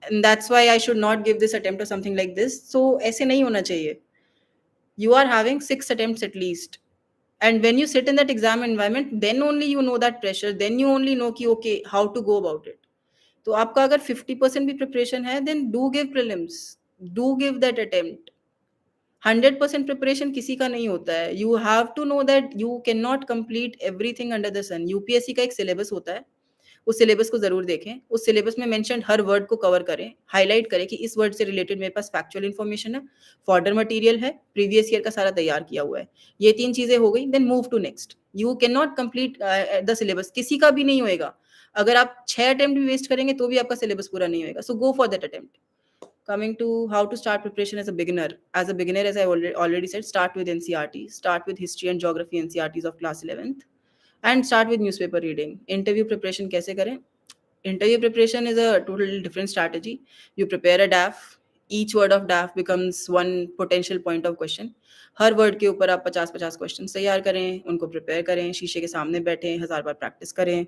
S1: and that's why I should not give this attempt or something like this. So ऐसे नहीं होना चाहिए. You are having 6 attempts at least. And when you sit in that exam environment, then only you know that pressure, then you only know कि okay, how to go about it. तो आपका अगर 50% भी preparation है, then do give prelims, do give that attempt. 100% preparation किसी का नहीं होता है. You have to know that you cannot complete everything under the sun. UPSC का एक सिलेबस होता है, उस सिलेबस को जरूर देखें. उस सिलेबस में मेंशन हर वर्ड को कवर करें, हाईलाइट करें कि इस वर्ड से रिलेटेड मेरे पास फैक्चुअल इन्फॉर्मेशन है, फॉर्डर मटेरियल है, प्रीवियस ईयर का सारा तैयार किया हुआ है. ये 3 चीजें हो गई, then move to next. You can not complete the syllabus, किसी का भी नहीं होएगा. अगर आप 6 अटेम्प्ट भी वेस्ट करेंगे तो भी आपका सिलेबस पूरा नहीं होएगा. So go for that attempt. Coming to how to start preparation as a beginner. As a beginner, as I already said, start with NCERT, start with history and geography NCERTs of class 11th, and start with newspaper reading. Interview preparation कैसे करें? Interview preparation is a totally different strategy. You prepare a DAF. Each word of DAF becomes one potential point of question. Her word के ऊपर आप 50-50 question तैयार करें, उनको prepare करें, शीशे के सामने बैठें, 1000 बार प्रैक्टिस करें.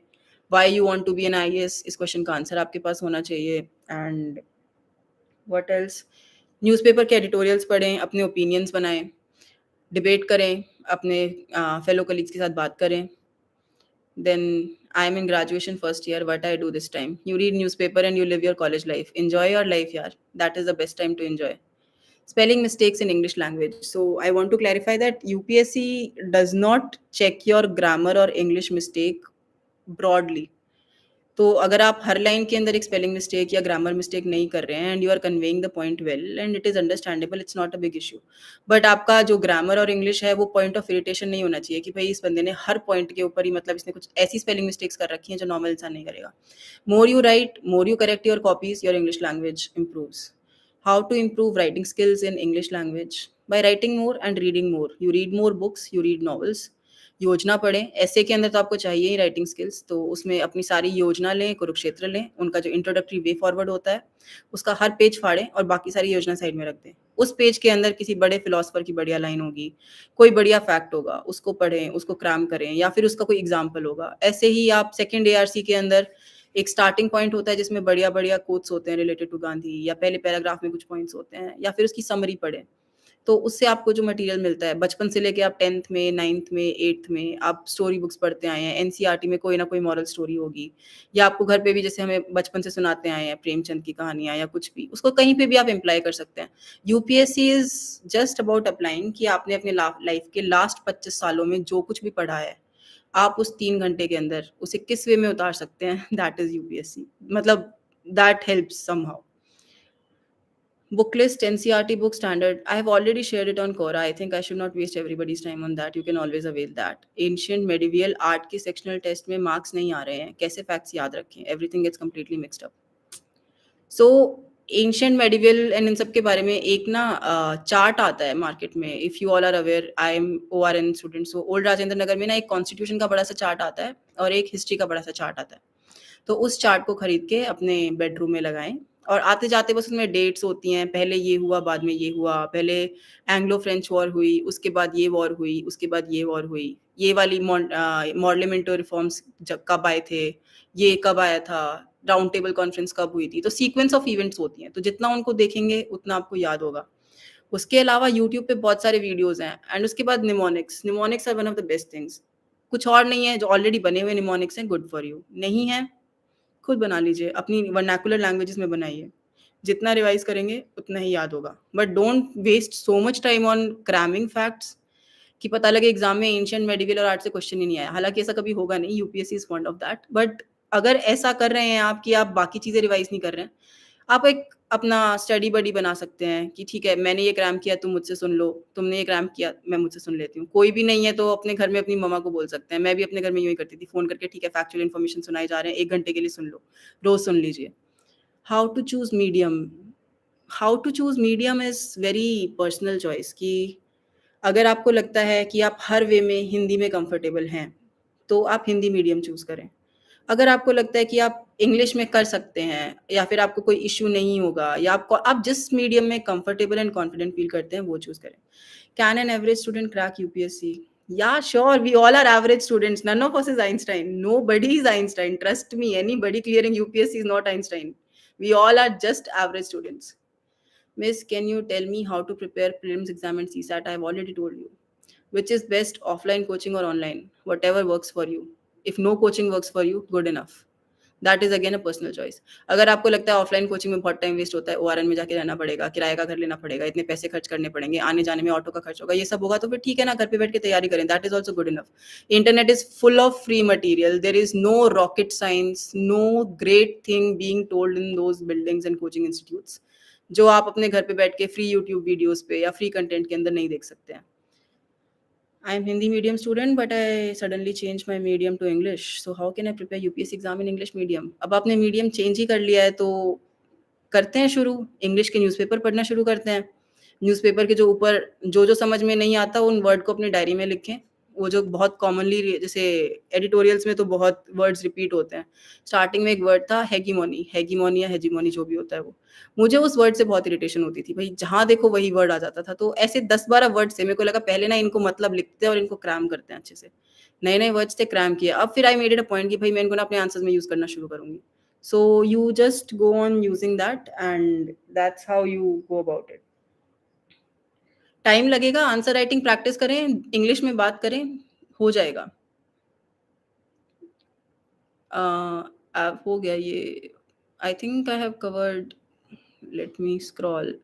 S1: Why you want to be an IAS? इस क्वेश्चन का आंसर आपके पास होना चाहिए. And what else? न्यूज़पेपर के एडिटोरियल्स पढ़ें, अपने ओपिनियंस बनाएं, डिबेट करें, अपने फेलो कलीग्स के साथ बात करें. Then I am in graduation first year. What I do this time? You read newspaper and you live your college life. Enjoy your life, yaar. That is the best time to enjoy. Spelling mistakes in English language. So I want to clarify that UPSC does not check your grammar or English mistake broadly. तो अगर आप हर line के अंदर एक spelling mistake या grammar mistake नहीं कर रहे हैं and you are conveying the point well and it is understandable, it's not a big issue. But आपका जो ग्रामर और इंग्लिश है वो पॉइंट ऑफ इरिटेशन नहीं होना चाहिए कि भाई इस बंदे ने हर पॉइंट के ऊपर ही मतलब इसने कुछ ऐसी स्पेलिंग मिस्टेक्स कर रखी हैं जो नॉर्मल इंसान नहीं करेगा. More you right, more you correct your copies, your English language improves. How to improve writing skills in English language? By writing more and reading more. You read more books, you read novels. योजना पढ़ें, ऐसे के अंदर तो आपको चाहिए ही writing skills, तो उसमें अपनी सारी योजना लें, कुरुक्षेत्र लें, उनका जो इंट्रोडक्टरी वे फॉरवर्ड होता है, उसका हर पेज फाड़ें और बाकी सारी योजना साइड में रख दें। उस पेज के अंदर किसी बड़े फिलॉसफर की बढ़िया लाइन होगी, कोई बढ़िया फैक्ट होगा, उसको पढ़ें, उसको क्रैम करें या फिर उसका कोई एग्जाम्पल होगा। ऐसे ही आप सेकंड एआरसी के अंदर एक स्टार्टिंग पॉइंट होता है जिसमें बढ़िया-बढ़िया कोट्स होते हैं रिलेटेड टू गांधी, या पहले पैराग्राफ में कुछ पॉइंट्स होते हैं या फिर उसकी समरी पढ़ें। तो उससे आपको जो मटेरियल मिलता है, बचपन से लेके आप 10th में, 9th में, 8th में आप स्टोरी बुक्स पढ़ते आए हैं, एनसीईआरटी में कोई ना कोई मॉरल स्टोरी होगी, या आपको घर पे भी जैसे हमें बचपन से सुनाते आए हैं प्रेमचंद की कहानियाँ या कुछ भी, उसको कहीं पे भी आप एप्लाई कर सकते हैं। UPSC is just about applying कि आपने अपने लाइफ के लास्ट 25 सालों में जो कुछ भी पढ़ा है, आप उस 3 घंटे के अंदर उसे किस वे में उतार सकते हैं, दैट इज़ यूपीएससी। मतलब that helps somehow. Book list, NCRT book standard. I have already shared it on Quora. I think I should not waste everybody's time on that. You can always avail that. Ancient medieval art की sectional test में marks नहीं आ रहे हैं. कैसे facts याद रखें? Everything gets completely mixed up. So ancient medieval and in सब के बारे में एक ना चार्ट आता है मार्केट में। If you all are aware, I am ORN student, so old Rajendra Nagar में ना एक कॉन्स्टिट्यूशन का बड़ा सा चार्ट आता है और एक हिस्ट्री का बड़ा सा चार्ट आता है। तो उस चार्ट को खरीद के अपने बेडरूम में लगाएं और आते जाते बस उसमें डेट्स होती हैं, पहले ये हुआ, बाद में ये हुआ, पहले एंग्लो फ्रेंच वॉर हुई, उसके बाद ये वॉर हुई, उसके बाद ये वॉर हुई, ये वाली मॉडर्लिमेंटो रिफॉर्म्स कब आए थे, ये कब आया था, राउंड टेबल कॉन्फ्रेंस कब हुई थी। तो सीक्वेंस ऑफ इवेंट्स होती हैं, तो जितना उनको देखेंगे उतना आपको याद होगा। उसके अलावा यूट्यूब पे बहुत सारे वीडियोस हैं। एंड उसके बाद mnemonics are one of the best things. कुछ और नहीं है, जो ऑलरेडी बने हुए निमोनिक्स हैं, गुड फॉर यू। नहीं है, खुद बना लीजिए, अपनी वर्नाकुलर लैंग्वेजेस में बनाइए। जितना रिवाइज करेंगे उतना ही याद होगा, but don't waste so much time on cramming facts कि पता लगे एग्जाम में एंशिएंट मेडिवल और आर्ट से क्वेश्चन ही नहीं आया। हालांकि ऐसा कभी होगा नहीं, UPSC is fond of that, but अगर ऐसा कर रहे हैं आप कि आप बाकी चीजें रिवाइज नहीं कर रहे हैं, आप एक अपना स्टडी बडी बना सकते हैं कि ठीक है, मैंने ये क्रैम किया, तुम मुझसे सुन लो, तुमने ये क्रैम किया, मैं मुझसे सुन लेती हूँ। कोई भी नहीं है तो अपने घर में अपनी मम्मा को बोल सकते हैं। मैं भी अपने घर में यूँ ही करती थी, फ़ोन करके ठीक है फैक्चुअल इन्फॉर्मेशन सुनाए जा रहे हैं, 1 घंटे के लिए सुन लो, रोज़ सुन लीजिए। How to choose medium? How to choose medium is very personal choice कि अगर आपको लगता है कि आप हर वे में हिंदी में कंफर्टेबल हैं, तो आप हिंदी मीडियम चूज़ करें। अगर आपको लगता है कि आप इंग्लिश में कर सकते हैं या फिर आपको कोई इश्यू नहीं होगा, या आप जिस मीडियम में कंफर्टेबल एंड कॉन्फिडेंट फील करते हैं वो चूज़ करें। Can an average student crack UPSC? Yeah, sure. We all are average students. None of us is Einstein. Nobody is Einstein. Trust me. Anybody clearing UPSC is not Einstein. We all are just average students. Miss, can you tell me how to prepare prelims exam and CSAT? I have already told you. Which is best, offline coaching or online? Whatever works for you. If no coaching works for you, good enough. That is again a personal choice. अगर आपको लगता है offline coaching में बहुत time waste होता है, ORN में जाके रहना पड़ेगा, किराए का घर लेना पड़ेगा, इतने पैसे खर्च करने पड़ेंगे, आने जाने में ऑटो का खर्च होगा, ये सब होगा, तो फिर ठीक है ना, घर पे बैठ के तैयारी करें, that is also good enough. Internet is full of free material, there is no rocket science, no great thing being told in those buildings and coaching institutes, जो आप अपने घर पे बैठ के फ्री यूट्यूब वीडियोज पे या फ्री कंटेंट के अंदर नहीं देख सकते हैं। I am Hindi medium student, but I suddenly changed my medium to English. So how can I prepare UPSC exam in English medium? अब आपने मीडियम चेंज ही कर लिया है तो करते हैं शुरू, इंग्लिश के न्यूज़पेपर पढ़ना शुरू करते हैं। न्यूज़पेपर के जो ऊपर जो समझ में नहीं आता उन वर्ड को अपनी डायरी में लिखें। वो जो बहुत कॉमनली जैसे एडिटोरियल्स में तो बहुत वर्ड्स रिपीट होते हैं। स्टार्टिंग में एक वर्ड था हेगीमोनी, हेगीमोनी या हेजीमोनी जो भी होता है वो। मुझे उस वर्ड से बहुत इरिटेशन होती थी। भई जहाँ देखो वही वर्ड आ जाता था। तो ऐसे 10-12 वर्ड से मेरे को लगा पहले ना इनको मतलब लिखते हैं और इनको क्रैम करते हैं अच्छे से। नए-नए वर्ड्स थे, क्रैम किए। अब फिर I made it a point कि भई मैं इनको ना अपने आंसर्स में यूज़ करना शुरू करूँगी। So you just go on using that and that's how you go about it. Time लगेगा, आंसर राइटिंग प्रैक्टिस करें, इंग्लिश में बात करें, हो जाएगा। अब हो गया ये। आई think I have covered, let me scroll.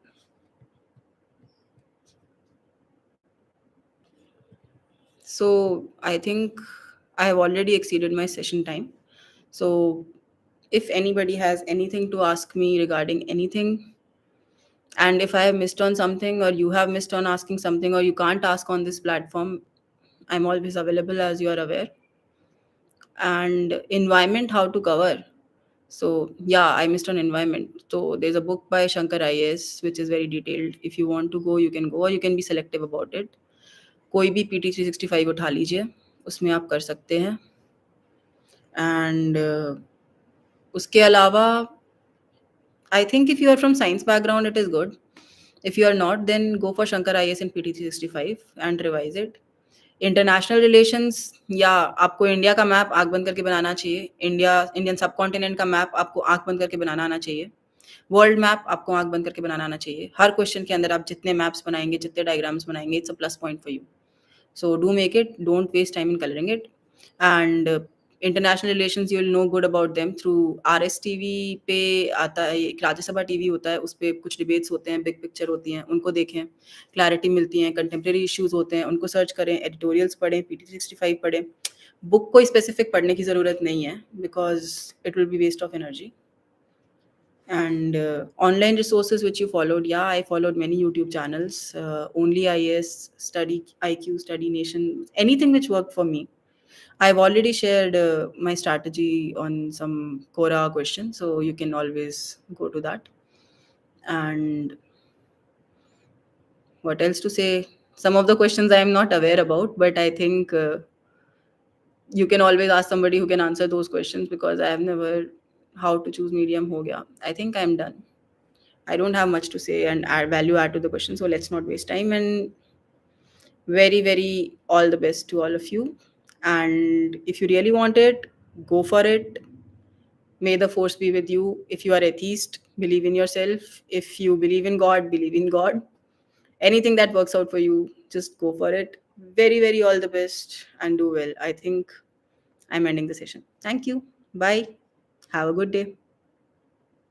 S1: So I think I have already exceeded my session time. So if anybody has anything to ask me regarding anything, and if I have missed on something or you have missed on asking something or you can't ask on this platform, I'm always available, as you are aware. And environment, how to cover. So yeah, I missed on environment. So there's a book by Shankar IAS which is very detailed. If you want to go, you can go, or you can be selective about it. कोई भी PT 365 उठा लीजिए, उसमें आप कर सकते हैं. And उसके अलावा I think if you are from science background, it is good. If you are not, then go for Shankar IAS and PT 365 and revise it. International relations, या आपको इंडिया का मैप आंख बंद करके बनाना चाहिए. इंडियन सब कॉन्टिनेंट का map आपको आंख बंद करके बनाना आना चाहिए. वर्ल्ड मैप आपको आंख बंद करके बनाना आना चाहिए. हर क्वेश्चन के अंदर आप जितने मैप्स बनाएंगे, जितने डायग्राम्स बनाएंगे, it's a plus point for you. So do make it. Don't waste time in coloring it. And international relations you will know good about them through RSTV पे आता है. एक राज्यसभा टीवी होता है, उस पर कुछ डिबेट्स होते हैं, बिग पिक्चर होती हैं, उनको देखें, क्लैरिटी मिलती है. कंटेम्प्रेरी इश्यूज होते हैं, उनको सर्च करें. एडिटोरियल्स पढ़ें, PT 365 पढ़ें. बुक कोई स्पेसिफिक पढ़ने की ज़रूरत नहीं है, because it will be waste of energy. And online resources which you followed, yeah, I followed many YouTube channels. Only IAS, Study IQ, Study Nation, anything which worked for me. I've already shared my strategy on some Quora questions, so you can always go to that. And what else to say? Some of the questions I am not aware about, but I think you can always ask somebody who can answer those questions, because I have never. How to choose medium ho gaya. I think I'm done. I don't have much to say and add to the question, so let's not waste time. And very, very all the best to all of you. And if you really want it, go for it. May the force be with you. If you are atheist, believe in yourself. If you believe in God, believe in God. Anything that works out for you, just go for it. Very, very all the best and do well. I think I'm ending the session. Thank you. Bye. Have a good day.